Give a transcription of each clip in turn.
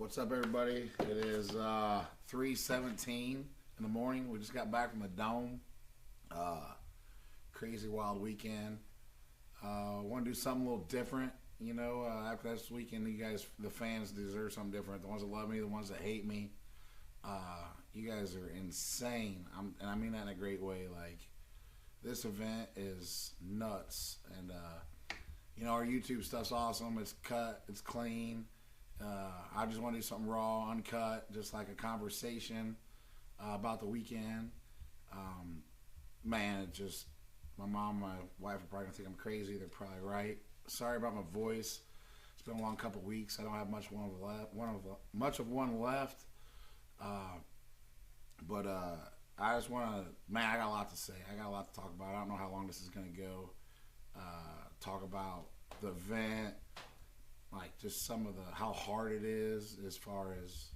What's up, everybody? It is 3:17 in the morning. We just got back from the dome. Uh, Crazy wild weekend. Want to do something a little different. After this weekend, you guys, the fans, deserve something different. The ones that love me, the ones that hate me. You guys are insane, and I mean that in a great way. Like, this event is nuts, and our YouTube stuff's awesome. It's cut, it's clean. I just want to do something raw, uncut, just like a conversation about the weekend. Man, it just, my mom, my wife are probably gonna think I'm crazy. They're probably right. Sorry about my voice. It's been a long couple weeks. I don't have much of one left. But I just want to, man, I got a lot to say. I got a lot to talk about. I don't know how long this is going to go. Talk about the event, like just some of how hard it is as far as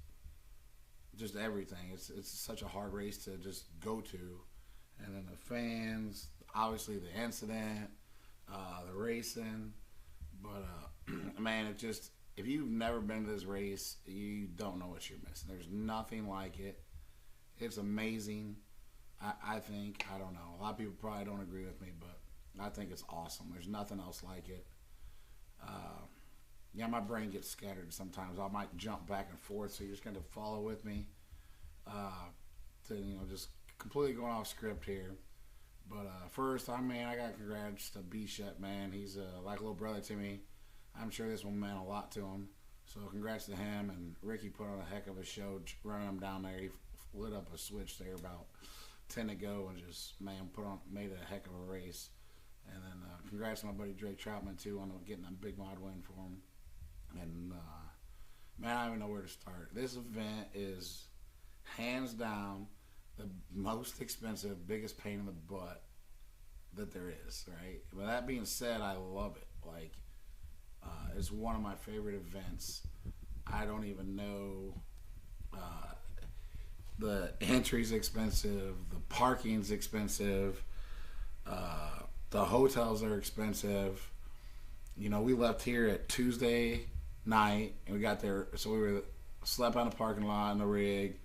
just everything. It's such a hard race to just go to. And then the fans, obviously the incident, the racing. But, man, it just, if you've never been to this race, you don't know what you're missing. There's nothing like it. It's amazing. I think, I don't know. A lot of people probably don't agree with me, but I think it's awesome. There's nothing else like it. Yeah, my brain gets scattered sometimes. I might jump back and forth, so you're just going to follow with me just completely going off script here. But first, I got to congrats to B-Shep, man. He's like a little brother to me. I'm sure this one meant a lot to him. So congrats to him. And Ricky put on a heck of a show running him down there. He lit up a switch there about 10 to go and just, man, made it a heck of a race. And then congrats to my buddy Drake Troutman, too, on getting a big mod win for him. And, man, I don't even know where to start. This event is hands down the most expensive, biggest pain in the butt that there is, right? But that being said, I love it. Like, it's one of my favorite events. I don't even know. The entry's expensive. The parking's expensive. The hotels are expensive. We left here at Tuesday night, and we got there. So we slept on the parking lot in the rig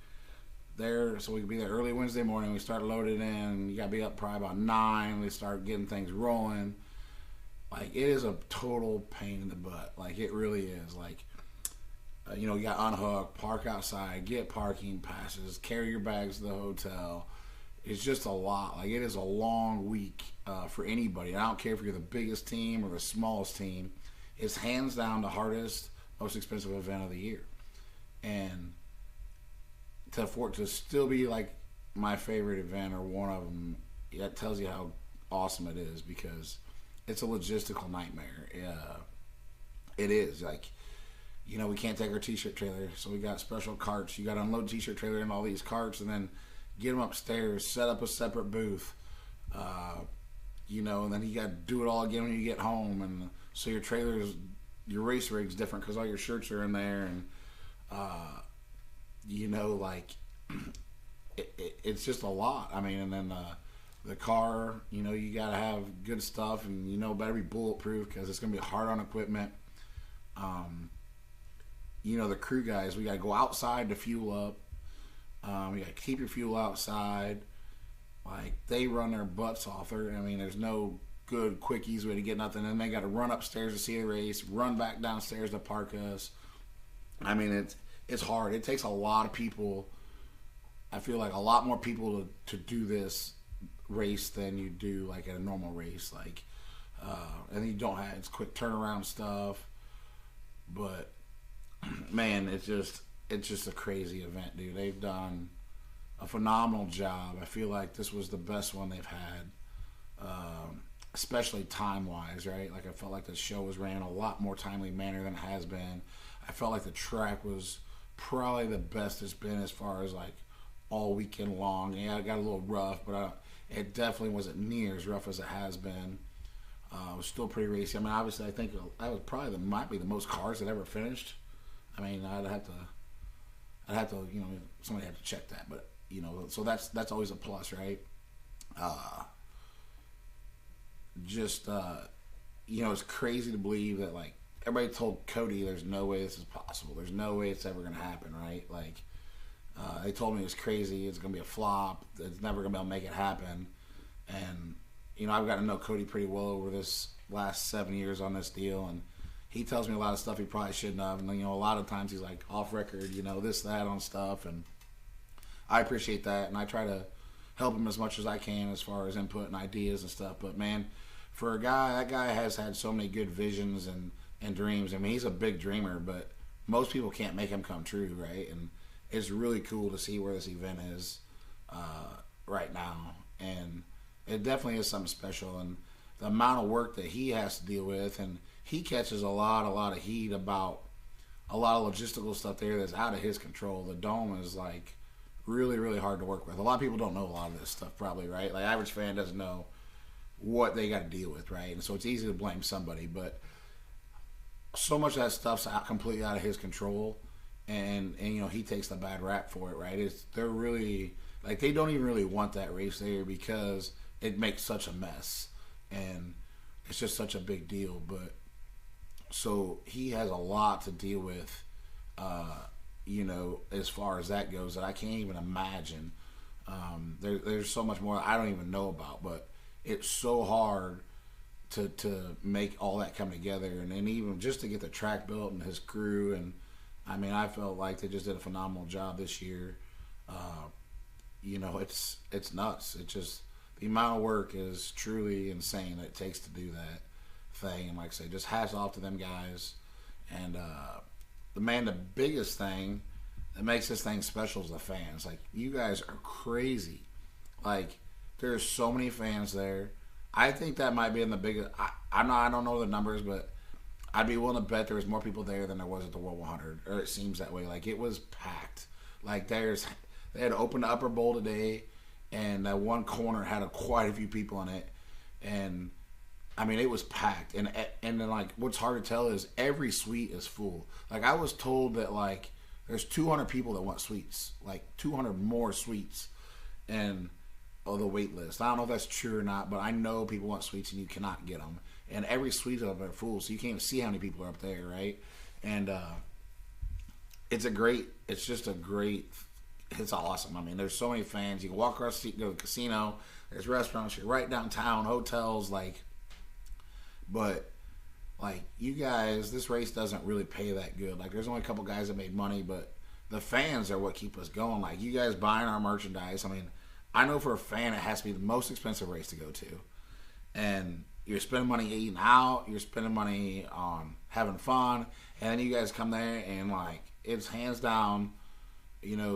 there, so we could be there early Wednesday morning. We start loading in. You got to be up probably about 9. We start getting things rolling. Like, it is a total pain in the butt. Like, it really is. Like, you got to unhook, park outside, get parking passes, carry your bags to the hotel. It's just a lot. Like, it is a long week for anybody. I don't care if you're the biggest team or the smallest team. It's hands down the hardest, most expensive event of the year. And for it to still be like my favorite event or one of them, that tells you how awesome it is, because it's a logistical nightmare. It is. Like, we can't take our t-shirt trailer, so we got special carts. You got to unload t-shirt trailer in all these carts and then get them upstairs, set up a separate booth, and then you got to do it all again when you get home. And so your race rig's different because all your shirts are in there, and it's just a lot. And then the car, you got to have good stuff, and better be bulletproof because it's going to be hard on equipment. The crew guys, we got to go outside to fuel up. You got to keep your fuel outside. Like, they run their butts off. There's no good quick, easy way to get nothing. And they got to run upstairs to see the race, run back downstairs to park us. It's hard. It takes a lot of people. I feel like a lot more people to do this race than you do like at a normal race. Like, and you don't have, it's quick turnaround stuff. But man, it's just a crazy event, dude. They've done a phenomenal job. I feel like this was the best one they've had, especially time-wise, right? Like, I felt like the show was ran a lot more timely manner than it has been. I felt like the track was probably the best it's been as far as, like, all weekend long. Yeah, it got a little rough, but it definitely wasn't near as rough as it has been. It was still pretty racy. Obviously, I think that was probably might be the most cars that ever finished. I'd have to, somebody had to check that, but so that's always a plus, right? It's crazy to believe that, like, everybody told Cody, "There's no way this is possible. There's no way it's ever gonna happen." Right? Like they told me it was crazy. It's gonna be a flop. It's never gonna be able to make it happen. And I've gotten to know Cody pretty well over this last 7 years on this deal, and he tells me a lot of stuff he probably shouldn't have. And a lot of times he's like off record, this, that on stuff, and I appreciate that, and I try to help him as much as I can as far as input and ideas and stuff. But man, for a guy, that guy has had so many good visions and dreams. I mean, he's a big dreamer, but most people can't make him come true, right? And it's really cool to see where this event is right now, and it definitely is something special. And the amount of work that he has to deal with, and he catches a lot of heat about a lot of logistical stuff there that's out of his control. The dome is like really hard to work with. A lot of people don't know a lot of this stuff, probably, right? Like, average fan doesn't know what they got to deal with, right? And so it's easy to blame somebody, but so much of that stuff's completely out of his control, and he takes the bad rap for it, right? They're really, like, they don't even really want that race there because it makes such a mess, and it's just such a big deal. But so he has a lot to deal with, as far as that goes, that I can't even imagine. There's so much more I don't even know about, but it's so hard to make all that come together, and then even just to get the track built and his crew. And I mean, I felt like they just did a phenomenal job this year. It's nuts. It just, the amount of work is truly insane that it takes to do that thing. And like I say, just hats off to them guys. And the biggest thing that makes this thing special is the fans. Like, you guys are crazy. Like, there's so many fans there. I think that might be in the biggest. I don't know the numbers, but I'd be willing to bet there was more people there than there was at the World 100, or it seems that way. Like, it was packed. Like, they had opened the upper bowl today, and that one corner had quite a few people in it, and I mean, it was packed. And then, like, what's hard to tell is every suite is full. Like, I was told that, like, there's 200 people that want suites, like 200 more suites, and the wait list. I don't know if that's true or not, but I know people want suites and you cannot get them. And every suite up there full, so you can't even see how many people are up there, right? And it's awesome. I mean, there's so many fans. You can walk across the street, go to the casino. There's restaurants. You're right downtown, hotels, but you guys, this race doesn't really pay that good. Like, there's only a couple guys that made money, but the fans are what keep us going. Like, you guys buying our merchandise. I mean, I know for a fan it has to be the most expensive race to go to. And you're spending money eating out. You're spending money on having fun. And then you guys come there and, like, it's hands down,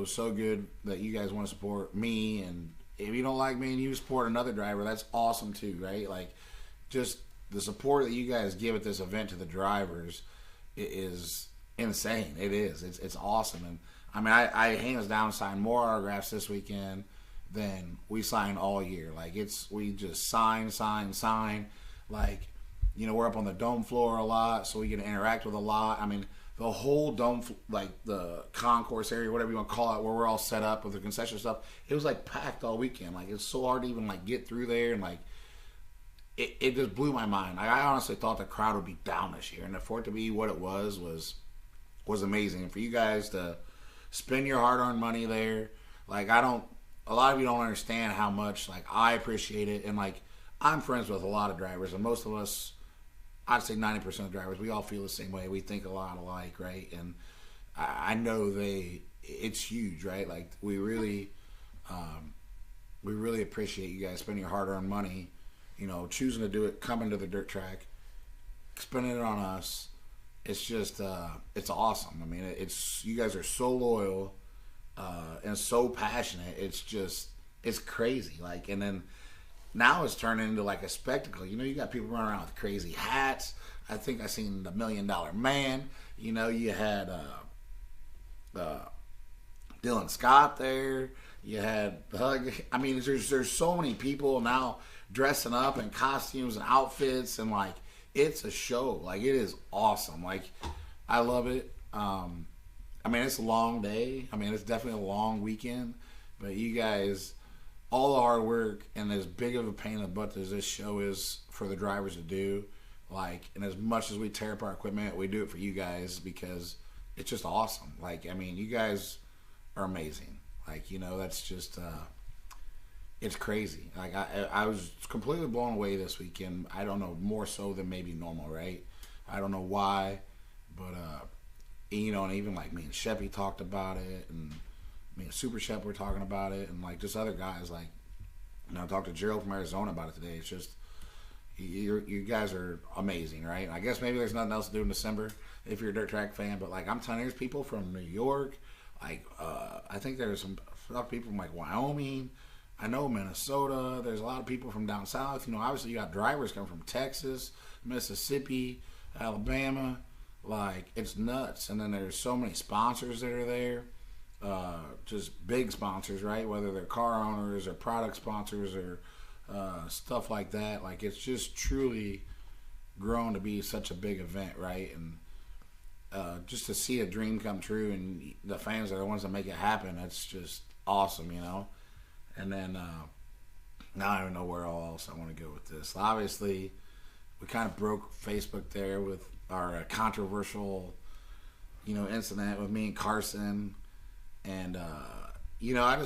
so good that you guys want to support me. And if you don't like me and you support another driver, that's awesome too, right? Like, just the support that you guys give at this event to the drivers is insane. It is. It's awesome. And I mean, I hands down signed more autographs this weekend than we signed all year. Like, we just sign. Like, we're up on the dome floor a lot, so we get to interact with a lot. I mean, the whole dome, like the concourse area, whatever you want to call it, where we're all set up with the concession stuff, it was like packed all weekend. Like, it's so hard to even like get through there, and like it just blew my mind. Like, I honestly thought the crowd would be down this year, and for it to be what it was amazing. And for you guys to spend your hard-earned money there, like, a lot of you don't understand how much, like, I appreciate it. And, like, I'm friends with a lot of drivers, and most of us, I'd say 90% of drivers, we all feel the same way. We think a lot alike, right? And I know it's huge, right? Like, we really appreciate you guys spending your hard-earned money, choosing to do it, coming to the dirt track, spending it on us. It's just, it's awesome. I mean, you guys are so loyal and so passionate. It's crazy. Like, and then now it's turning into like a spectacle. You got people running around with crazy hats. I think I seen the $1 Million Man. You had Dylan Scott there. You had Hug. I mean, there's so many people now dressing up in costumes and outfits, and like, it's a show. Like, it is awesome. Like, I love it. I mean, it's a long day. I mean, it's definitely a long weekend. But you guys, all the hard work and as big of a pain in the butt as this show is for the drivers to do, Like, and as much as we tear up our equipment, we do it for you guys because it's just awesome. Like, I mean, you guys are amazing. Like, that's just, it's crazy. Like, I was completely blown away this weekend. I don't know, more so than maybe normal, right? I don't know why, but, and even like me and Sheppy talked about it, and me and Super Shep were talking about it, and like just other guys, like, I talked to Gerald from Arizona about it today. It's just, you guys are amazing, right? I guess maybe there's nothing else to do in December if you're a dirt track fan, but like I'm telling you, there's people from New York, like I think there's some people from like Wyoming, I know Minnesota. There's a lot of people from down south. Obviously you got drivers coming from Texas, Mississippi, Alabama. Like, it's nuts. And then there's so many sponsors that are there. Just big sponsors, right? Whether they're car owners or product sponsors or stuff like that. Like, it's just truly grown to be such a big event, right? And just to see a dream come true and the fans are the ones that make it happen, that's just awesome, And then, now I don't even know where else I want to go with this. Obviously, we kind of broke Facebook there with our controversial, incident with me and Carson. And, I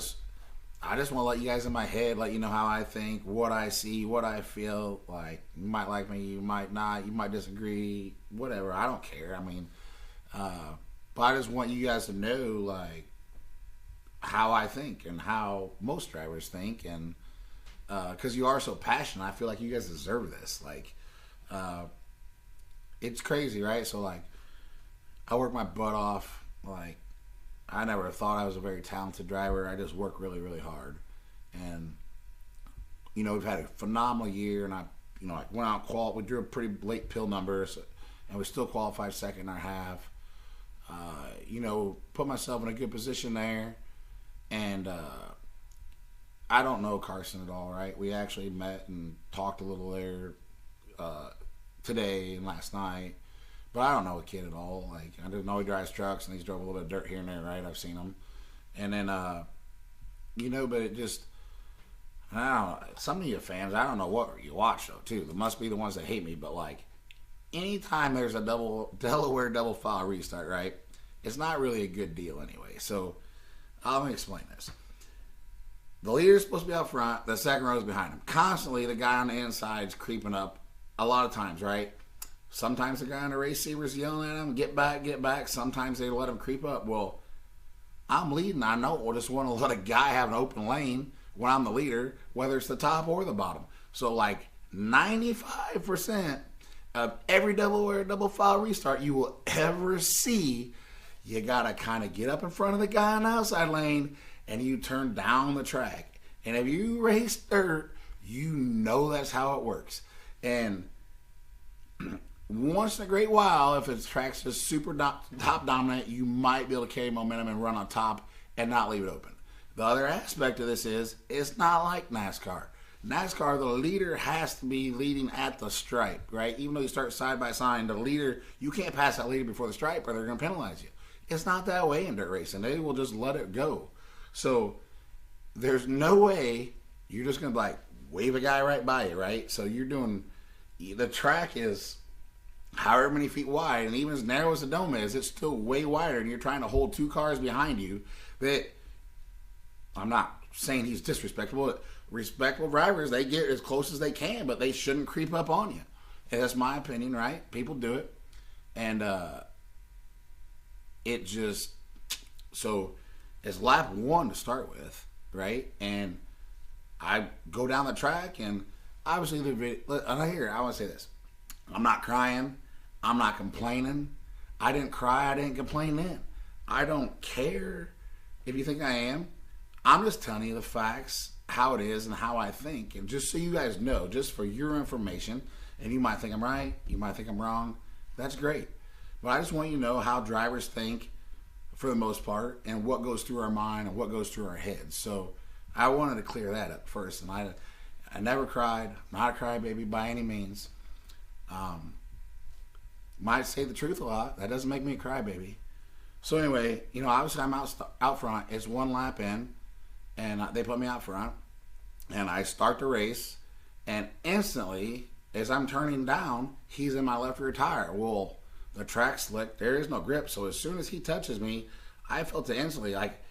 just want to let you guys in my head, let you know how I think, what I see, what I feel. Like, you might like me, you might not, you might disagree, whatever. I don't care. I mean, but I just want you guys to know, like, how I think and how most drivers think. And because you are so passionate, I feel like you guys deserve this. Like, it's crazy, right? So, like, I work my butt off. Like, I never thought I was a very talented driver. I just work really, really hard. And, we've had a phenomenal year. And I went out, we drew a pretty late pill numbers, and we still qualified second in our half. Put myself in a good position there. And I don't know Carson at all, right? We actually met and talked a little there today and last night. But I don't know a kid at all. Like, I just know he drives trucks and he's drove a little bit of dirt here and there, right? I've seen him. And then, but it just, I don't know. Some of you fans, I don't know what you watch, though, too. There must be the ones that hate me. But, like, anytime there's a Delaware double file restart, right, it's not really a good deal anyway. So, let me explain this. The leader's supposed to be out front. The second row is behind him. Constantly, the guy on the inside's creeping up a lot of times, right? Sometimes the guy on the receiver's yelling at him, get back, get back. Sometimes they let him creep up. Well, I'm leading. I know. I just want to let a guy have an open lane when I'm the leader, whether it's the top or the bottom. So, like, 95% of every Delaware double file restart you will ever see, you got to kind of get up in front of the guy on the outside lane and you turn down the track. And if you race dirt, you know that's how it works. And once in a great while, if the track's just super top dominant, you might be able to carry momentum and run on top and not leave it open. The other aspect of this is, it's not like NASCAR. NASCAR, the leader has to be leading at the stripe, right? Even though you start side by side, the leader, you can't pass that leader before the stripe or they're going to penalize you. It's not that way in dirt racing. They will just let it go. So there's no way you're just going to like wave a guy right by you, right? So you're doing, the track is however many feet wide, and even as narrow as the dome is, it's still way wider, and you're trying to hold two cars behind you. That, I'm not saying he's disrespectful. Respectful drivers, they get as close as they can, but they shouldn't creep up on you. And that's my opinion, right? People do it. And it just, so it's lap one to start with, right? And I go down the track, and obviously the video, I want to say this. I'm not crying. I'm not complaining. I didn't cry. I didn't complain then. I don't care if you think I am. I'm just telling you the facts, how it is, and how I think. And just so you guys know, just for your information, and you might think I'm right, you might think I'm wrong. That's great. But I just want you to know how drivers think for the most part, and what goes through our mind and what goes through our heads. So I wanted to clear that up first. And I never cried. I'm not a crybaby by any means. Might say the truth a lot. That doesn't make me a crybaby. So anyway, obviously I'm out front. It's one lap in, and they put me out front, and I start the race, and instantly as I'm turning down, he's in my left rear tire. Well, the track's slick. There is no grip. So as soon as he touches me, I felt it instantly. Like,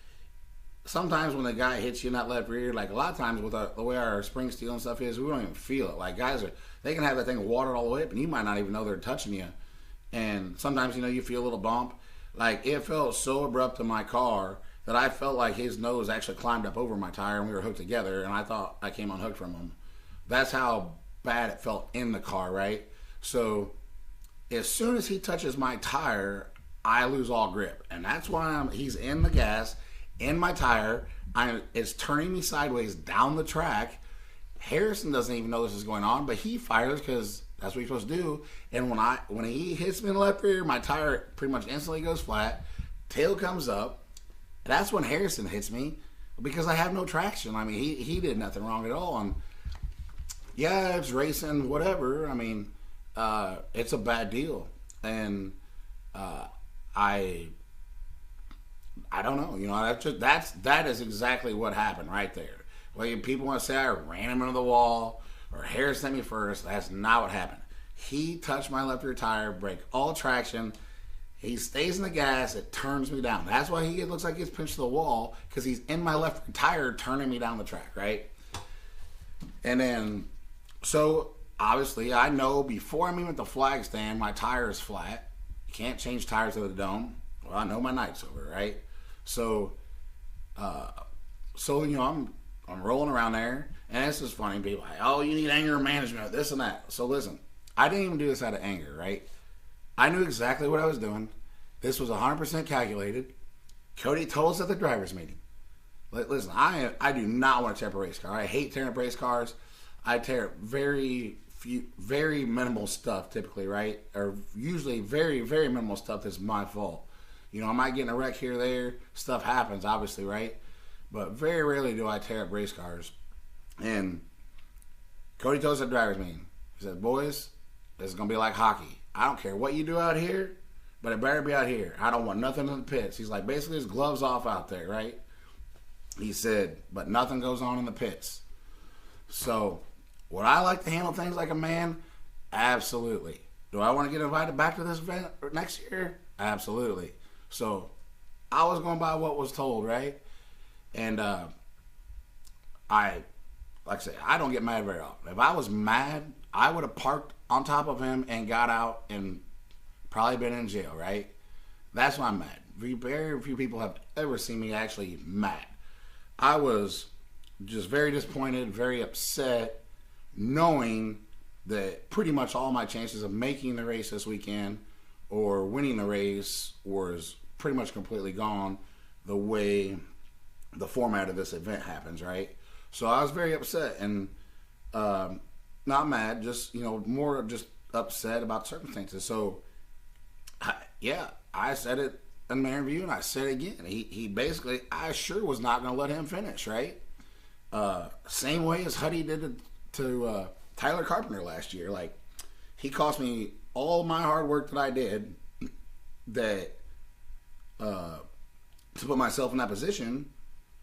sometimes when the guy hits you in that left rear, like a lot of times with the way our spring steel and stuff is, we don't even feel it. Like, guys they can have that thing watered all the way up, and you might not even know they're touching you. And sometimes, you feel a little bump. Like, it felt so abrupt in my car that I felt like his nose actually climbed up over my tire, and we were hooked together, and I thought I came unhooked from him. That's how bad it felt in the car, right? So as soon as he touches my tire, I lose all grip. And that's why he's in the gas, in my tire. It's turning me sideways down the track. Harrison doesn't even know this is going on, but he fires because that's what he's supposed to do. And when he hits me in the left rear, my tire pretty much instantly goes flat. Tail comes up. That's when Harrison hits me because I have no traction. I mean, he did nothing wrong at all. And yeah, it's racing, whatever. I mean, it's a bad deal. And I don't know. That is exactly what happened right there. Well, people want to say I ran him into the wall or Harrison hit me first. That's not what happened. He touched my left rear tire, break all traction. He stays in the gas. It turns me down. That's why it looks like he's pinched to the wall, because he's in my left tire turning me down the track, right? And then, so obviously I know before I'm even at the flag stand, my tire is flat. You can't change tires with the dome. Well, I know my night's over, right? So, I'm rolling around there, and this is funny. People are like, oh, you need anger management, this and that. So listen, I didn't even do this out of anger, right? I knew exactly what I was doing. This was 100% calculated. Cody told us at the driver's meeting. Listen, I do not want to tear up a race car. I hate tearing up race cars. I tear up very minimal stuff typically, right? Or usually very, very minimal stuff that's my fault. I might get in a wreck here or there. Stuff happens, obviously, right? But very rarely do I tear up race cars. And Cody told us at the driver's meeting. He said, boys, this is going to be like hockey. I don't care what you do out here, but it better be out here. I don't want nothing in the pits. He's like, basically, his gloves off out there, right? He said, but nothing goes on in the pits. So, would I like to handle things like a man? Absolutely. Do I want to get invited back to this event next year? Absolutely. So, I was going by what was told, right? And like I say, I don't get mad very often. If I was mad, I would have parked on top of him and got out and probably been in jail, right? That's why I'm mad. Very few people have ever seen me actually mad. I was just very disappointed, very upset, knowing that pretty much all my chances of making the race this weekend or winning the race was pretty much completely gone the way the format of this event happens, right? So I was very upset and not mad, just, more just upset about circumstances. So, I said it in my interview and I said it again. He basically, I sure was not going to let him finish, right? Same way as Huddy did to Tyler Carpenter last year. Like, he cost me all my hard work that I did to put myself in that position.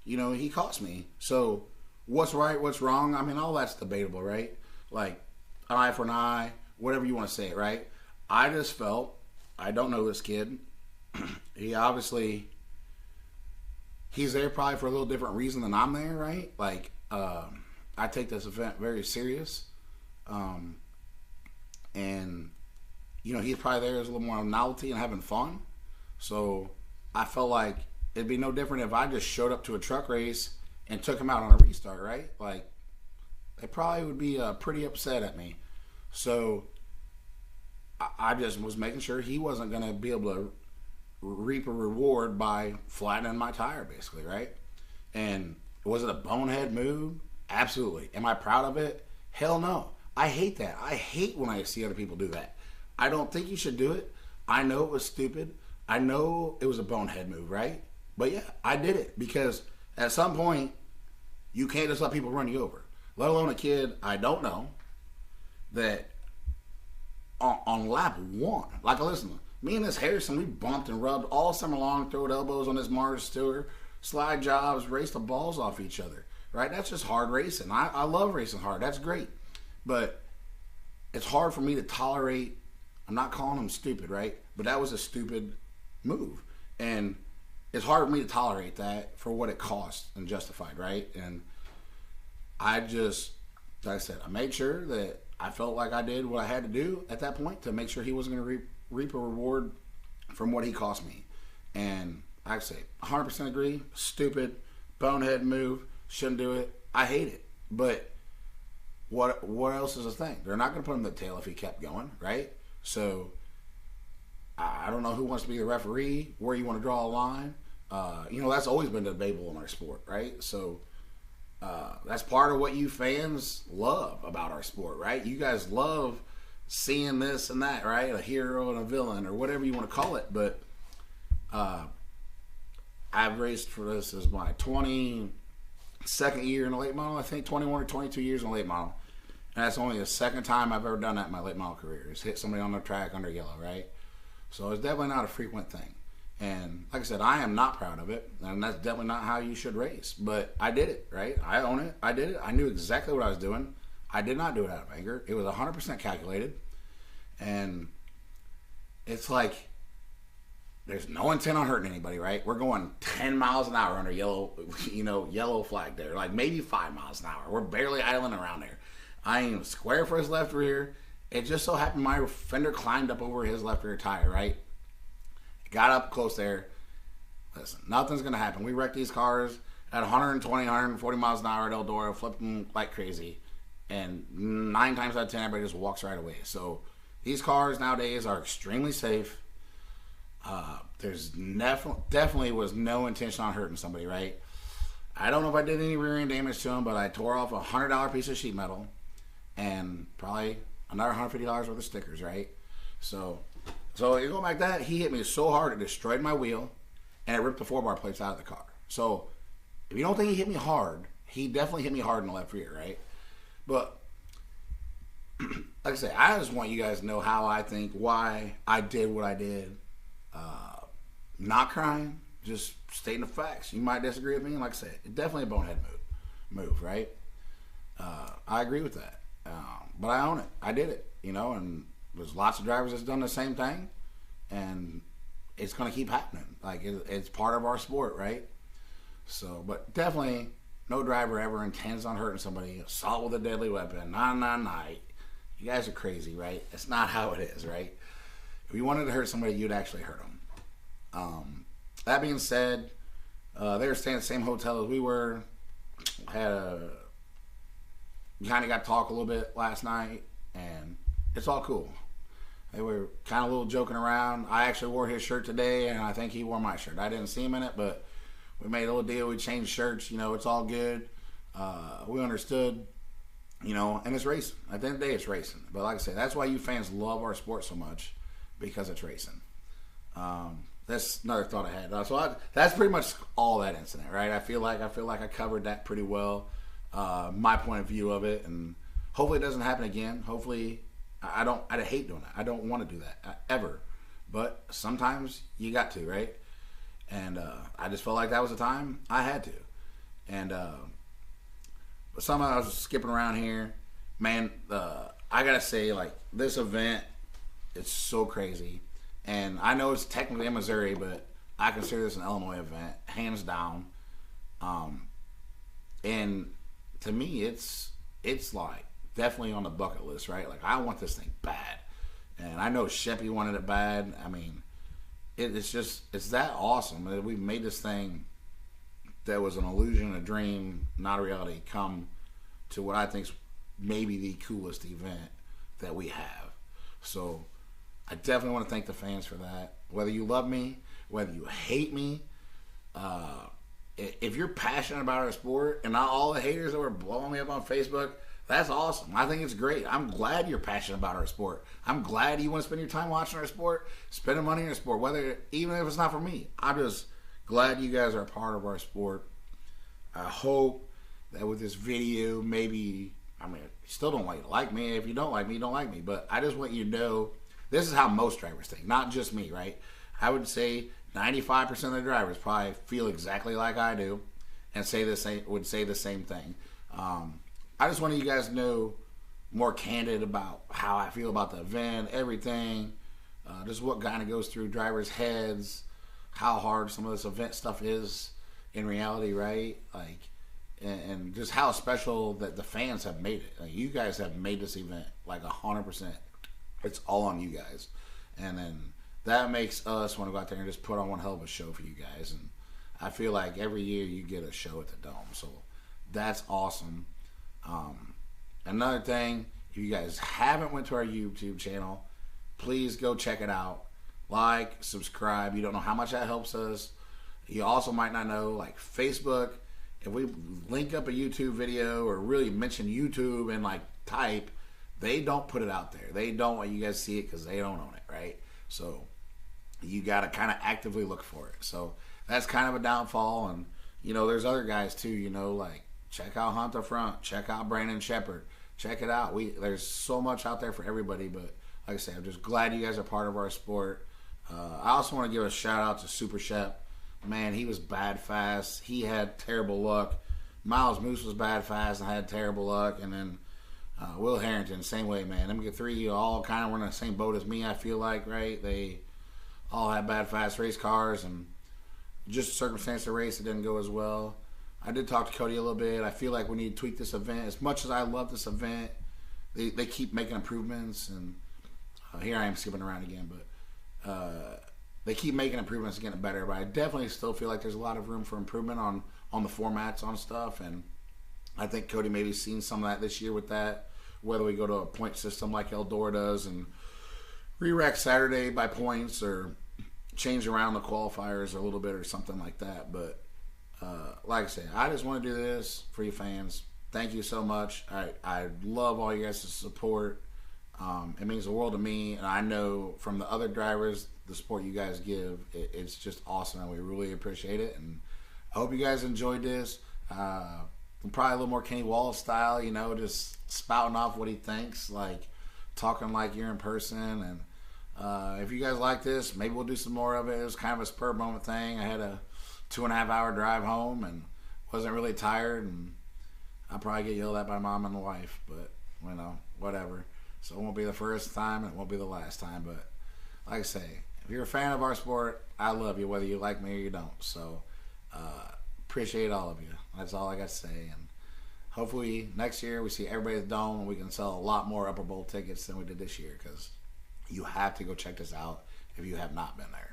He cost me. So, what's right, what's wrong? I mean, all that's debatable, right? Like, an eye for an eye, whatever you want to say it, right? I just felt, I don't know this kid. He's there probably for a little different reason than I'm there, right? Like, I take this event very serious. And, he's probably there as a little more novelty and having fun. So, I felt like it'd be no different if I just showed up to a truck race and took him out on a restart, right? Like, they probably would be pretty upset at me. So, I just was making sure he wasn't going to be able to reap a reward by flattening my tire, basically, right? And was it a bonehead move? Absolutely. Am I proud of it? Hell no. I hate that. I hate when I see other people do that. I don't think you should do it. I know it was stupid. I know it was a bonehead move, right? But yeah, I did it because at some point, you can't just let people run you over. Let alone a kid I don't know that on lap one. Like, listen, me and this Harrison, we bumped and rubbed all summer long, throwed elbows on this Mars tour, slide jobs, raced the balls off each other, right? That's just hard racing. I love racing hard. That's great. But it's hard for me to tolerate. I'm not calling him stupid, right? But that was a stupid move. And it's hard for me to tolerate that for what it cost and justified, right? And I just, like I said, I made sure that I felt like I did what I had to do at that point to make sure he wasn't going to reap a reward from what he cost me. And like I say, 100% agree. Stupid, bonehead move. Shouldn't do it. I hate it. But what else is a thing? They're not going to put him in the tail if he kept going, right? So I don't know who wants to be the referee, where you want to draw a line. That's always been debatable in our sport, right? So that's part of what you fans love about our sport, right? You guys love seeing this and that, right? A hero and a villain or whatever you want to call it. But I've raced for this as my 22nd year in the late model. I think 21 or 22 years in the late model. And that's only the second time I've ever done that in my late model career, is hit somebody on the track under yellow, right? So it's definitely not a frequent thing. And like I said, I am not proud of it, and that's definitely not how you should race. But I did it, right? I own it. I did it. I knew exactly what I was doing. I did not do it out of anger. It was 100% calculated. And it's like there's no intent on hurting anybody, right? We're going 10 miles an hour under yellow flag there, like maybe 5 miles an hour. We're barely idling around there. I ain't square for his left rear. It just so happened my fender climbed up over his left rear tire, right? Got up close there. Listen, nothing's going to happen. We wreck these cars at 120, 140 miles an hour at Eldora, flipping like crazy. And 9 times out of 10, everybody just walks right away. So these cars nowadays are extremely safe. There's definitely was no intention on hurting somebody, right? I don't know if I did any rear end damage to him, but I tore off a $100 piece of sheet metal and probably another $150 worth of stickers, right? So you go back that, he hit me so hard it destroyed my wheel and it ripped the 4-bar plates out of the car. So if you don't think he hit me hard, he definitely hit me hard in the left rear, right? But like I say, I just want you guys to know how I think, why I did what I did. Not crying, just stating the facts. You might disagree with me, and like I said, it's definitely a bonehead move, right? I agree with that, but I own it. I did it, and there's lots of drivers that's done the same thing, and it's going to keep happening. Like it's part of our sport, right? So, but definitely, no driver ever intends on hurting somebody. Assault with a deadly weapon, nah. You guys are crazy, right? It's not how it is, right? If you wanted to hurt somebody, you'd actually hurt them. That being said, they were staying at the same hotel as we were. Kind of got to talk a little bit last night, and it's all cool. They were kind of a little joking around. I actually wore his shirt today, and I think he wore my shirt. I didn't see him in it, but we made a little deal. We changed shirts. It's all good. We understood, and it's racing. At the end of the day, it's racing. But like I said, that's why you fans love our sport so much, because it's racing. That's another thought I had. So that's pretty much all that incident, right? I feel like I covered that pretty well, my point of view of it, and hopefully it doesn't happen again. Hopefully, I hate doing that. I don't want to do that ever, but sometimes you got to, right? And I just felt like that was the time I had to, and but somehow I was skipping around here, man. I gotta say, like, this event, it's so crazy. And I know it's technically in Missouri, but I consider this an Illinois event, hands down. And to me, it's like definitely on the bucket list, right? Like, I want this thing bad. And I know Sheppy wanted it bad. I mean, it's that awesome that we made this thing that was an illusion, a dream, not a reality, come to what I think is maybe the coolest event that we have. So I definitely want to thank the fans for that. Whether you love me, whether you hate me, if you're passionate about our sport, and not all the haters that were blowing me up on Facebook, that's awesome. I think it's great. I'm glad you're passionate about our sport. I'm glad you want to spend your time watching our sport, spending money on our sport, even if it's not for me. I'm just glad you guys are a part of our sport. I hope that with this video, maybe, you still don't like me. If you don't like me, you don't like me. But I just want you to know, this is how most drivers think, not just me, right? I would say 95% of the drivers probably feel exactly like I do and would say the same thing. I just want you guys to know more candid about how I feel about the event, everything. Just what kind of goes through drivers' heads, how hard some of this event stuff is in reality, right? Like, and just how special that the fans have made it. Like, you guys have made this event like 100%. It's all on you guys, and then that makes us want to go out there and just put on one hell of a show for you guys. And I feel like every year you get a show at the Dome, so that's awesome. Another thing, if you guys haven't went to our YouTube channel, please go check it out. Like, subscribe. You don't know how much that helps us. You also might not know, like Facebook, if we link up a YouTube video or really mention YouTube and like type, they don't put it out there. They don't want you guys to see it because they don't own it, right? So you got to kind of actively look for it. So that's kind of a downfall. And, you know, there's other guys too, you know, like check out Hunt the Front, check out Brandon Shepard, check it out. There's so much out there for everybody, but like I said, I'm just glad you guys are part of our sport. I also want to give a shout out to Super Shep. Man, he was bad fast. He had terrible luck. Miles Moose was bad fast and had terrible luck. And then Will Harrington, same way, man. Them three all kind of were in the same boat as me, I feel like, right? They all had bad fast race cars, and just the circumstance of the race, it didn't go as well. I did talk to Cody a little bit. I feel like we need to tweak this event. As much as I love this event, they keep making improvements, and here I am skipping around again, but they keep making improvements and getting better. But I definitely still feel like there's a lot of room for improvement on the formats, on stuff, and I think Cody maybe seen some of that this year with that, whether we go to a point system like Eldora does and re-rack Saturday by points, or change around the qualifiers a little bit or something like that. But like I said, I just want to do this for you fans. Thank you so much. I love all you guys' support. It means the world to me, and I know from the other drivers, the support you guys give, it's just awesome, and we really appreciate it. And I hope you guys enjoyed this. Probably a little more Kenny Wallace style, you know, just spouting off what he thinks, like talking like you're in person. And if you guys like this, maybe we'll do some more of it. It was kind of a spur moment thing. I had a 2.5 hour drive home and wasn't really tired, and I'll probably get yelled at by mom and the wife, but you know, whatever. So it won't be the first time, and it won't be the last time. But like I say, if you're a fan of our sport, I love you, whether you like me or you don't. So appreciate all of you. That's all I got to say. And hopefully next year we see everybody at the Dome, and we can sell a lot more Upper Bowl tickets than we did this year, because you have to go check this out if you have not been there.